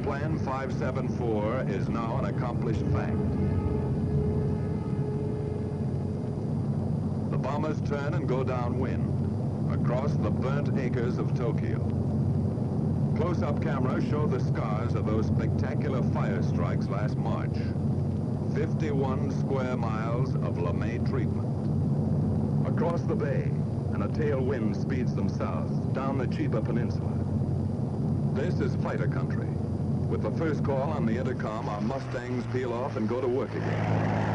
Plane 574 is now an accomplished fact. The bombers turn and go downwind, across the burnt acres of Tokyo. Close-up cameras show the scars of those spectacular fire strikes last March. 51 square miles of LeMay treatment. Across the bay, and a tailwind speeds them south, down the Chiba Peninsula. This is fighter country. With the first call on the intercom, our Mustangs peel off and go to work again.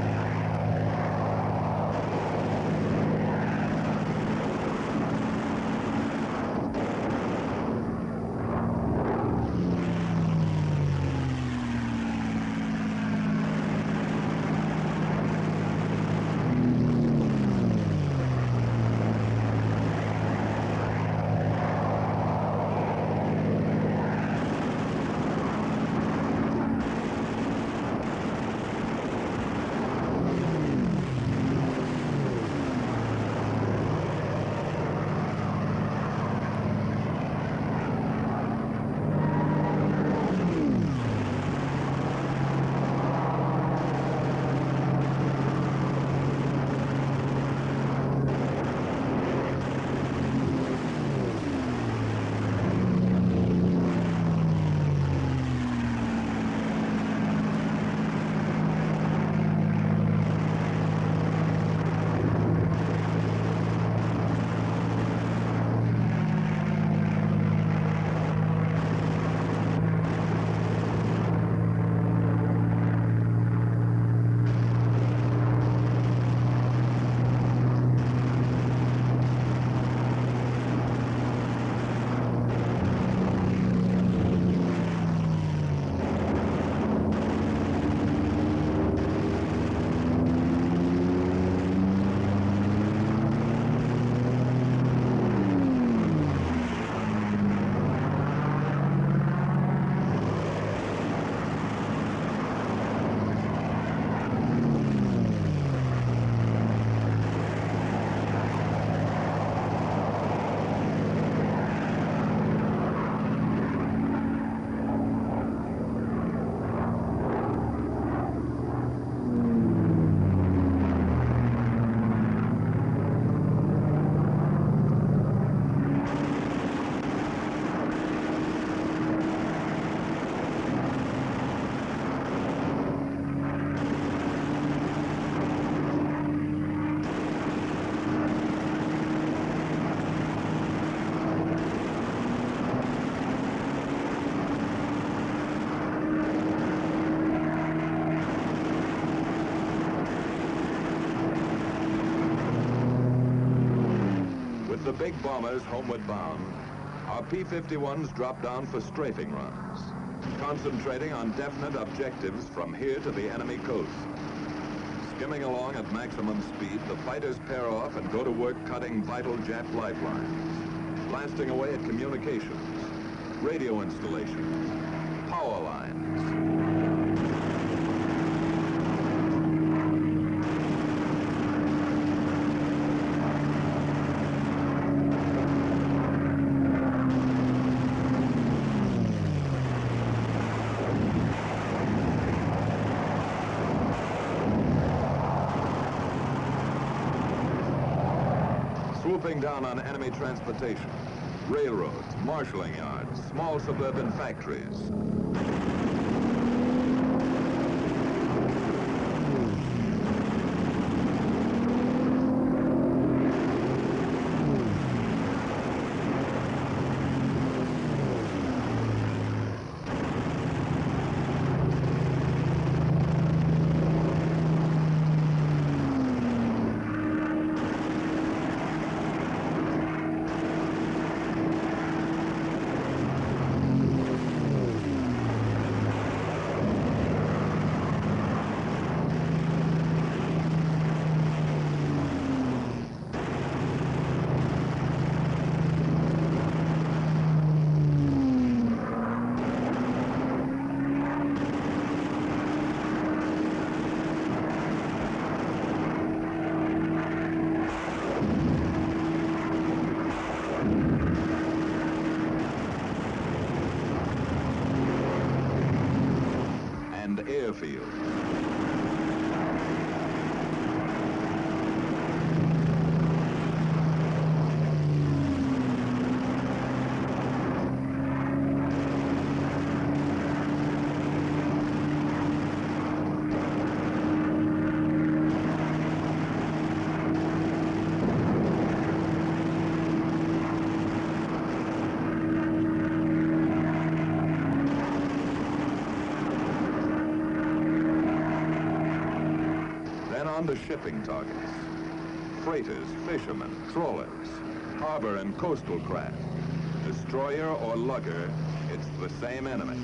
The big bombers homeward bound, our P-51s drop down for strafing runs, concentrating on definite objectives from here to the enemy coast. Skimming along at maximum speed, the fighters pair off and go to work cutting vital Jap lifelines, blasting away at communications, radio installations, power lines. Swooping down on enemy transportation, railroads, marshalling yards, small suburban factories. airfield. On to shipping targets. Freighters, fishermen, trawlers, harbor and coastal craft. Destroyer or lugger, it's the same enemy.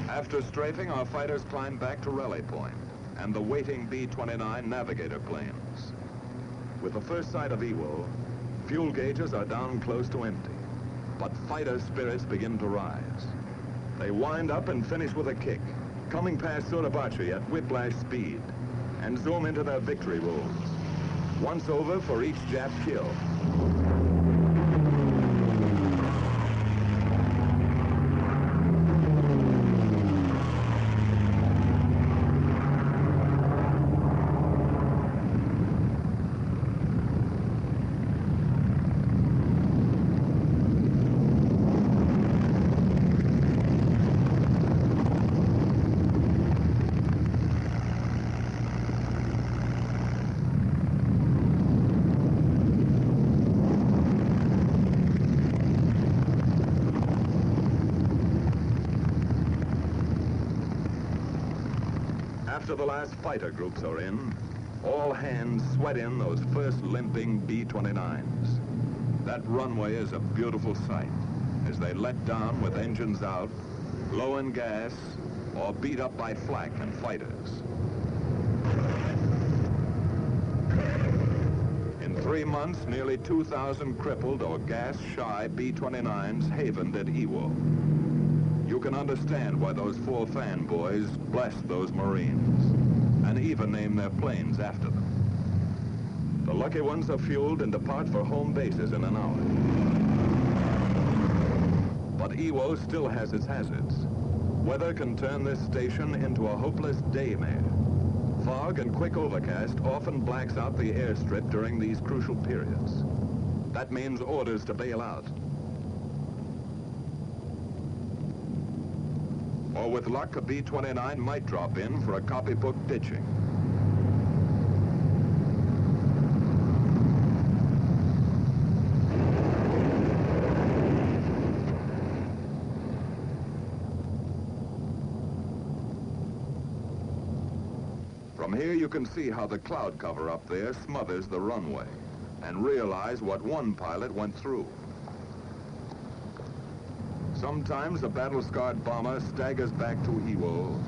After strafing, our fighters climbed back to rally point and the waiting B-29 navigator planes. With the first sight of Iwo, fuel gauges are down close to empty, but fighter spirits begin to rise. They wind up and finish with a kick, coming past Suribachi at whiplash speed, and zoom into their victory rolls. Once over for each Jap kill. After the last fighter groups are in, all hands sweat in those first limping B-29s. That runway is a beautiful sight as they let down with engines out, low in gas, or beat up by flak and fighters. In 3 months, nearly 2,000 crippled or gas-shy B-29s havened at Iwo. You can understand why those 4 fanboys blessed those Marines and even named their planes after them. The lucky ones are fueled and depart for home bases in an hour. But Iwo still has its hazards. Weather can turn this station into a hopeless daymare. Fog and quick overcast often blacks out the airstrip during these crucial periods. That means orders to bail out. Or with luck, a B-29 might drop in for a copybook ditching. From here you can see how the cloud cover up there smothers the runway and realize what one pilot went through. Sometimes a battle-scarred bomber staggers back to Iwo,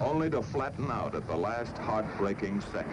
only to flatten out at the last heartbreaking second.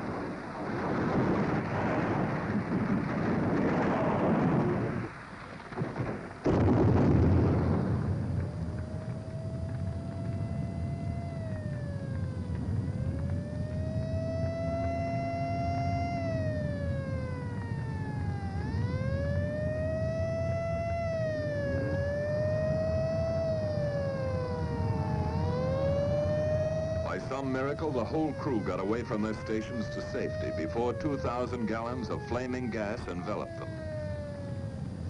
By some miracle, the whole crew got away from their stations to safety before 2,000 gallons of flaming gas enveloped them.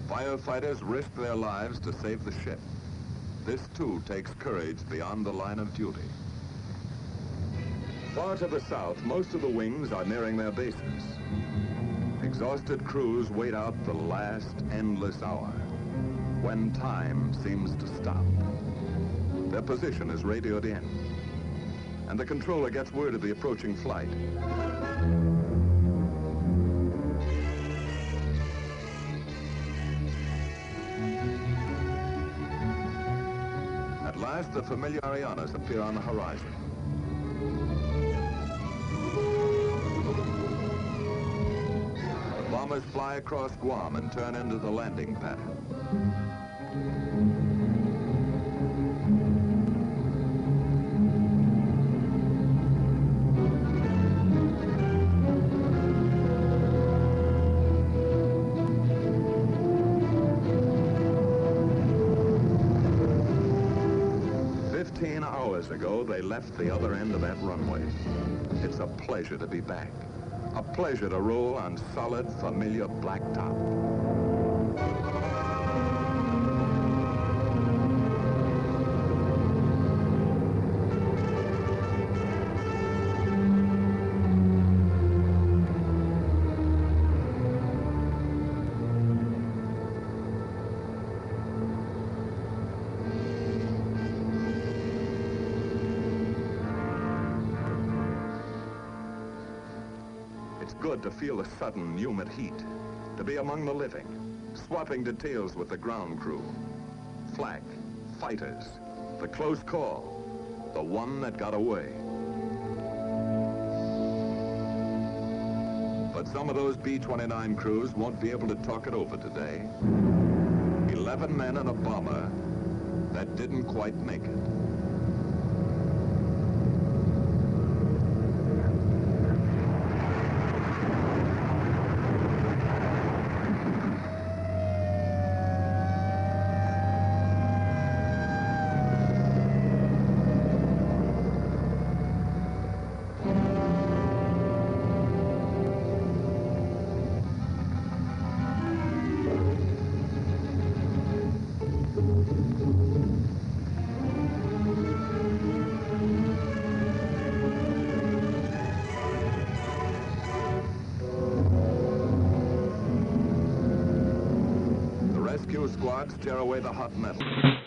Firefighters risked their lives to save the ship. This, too, takes courage beyond the line of duty. Far to the south, most of the wings are nearing their bases. Exhausted crews wait out the last endless hour. when time seems to stop. Their position is radioed in, and the controller gets word of the approaching flight. At last, the familiar Arianas appear on the horizon. The bombers fly across Guam and turn into the landing pattern. Hours ago, they left the other end of that runway. It's a pleasure to be back. A pleasure to roll on solid, familiar blacktop. It's good to feel the sudden, humid heat, to be among the living, swapping details with the ground crew. Flak, fighters, the close call, the one that got away. But some of those B-29 crews won't be able to talk it over today. 11 men and a bomber that didn't quite make it. Rescue squads tear away the hot metal.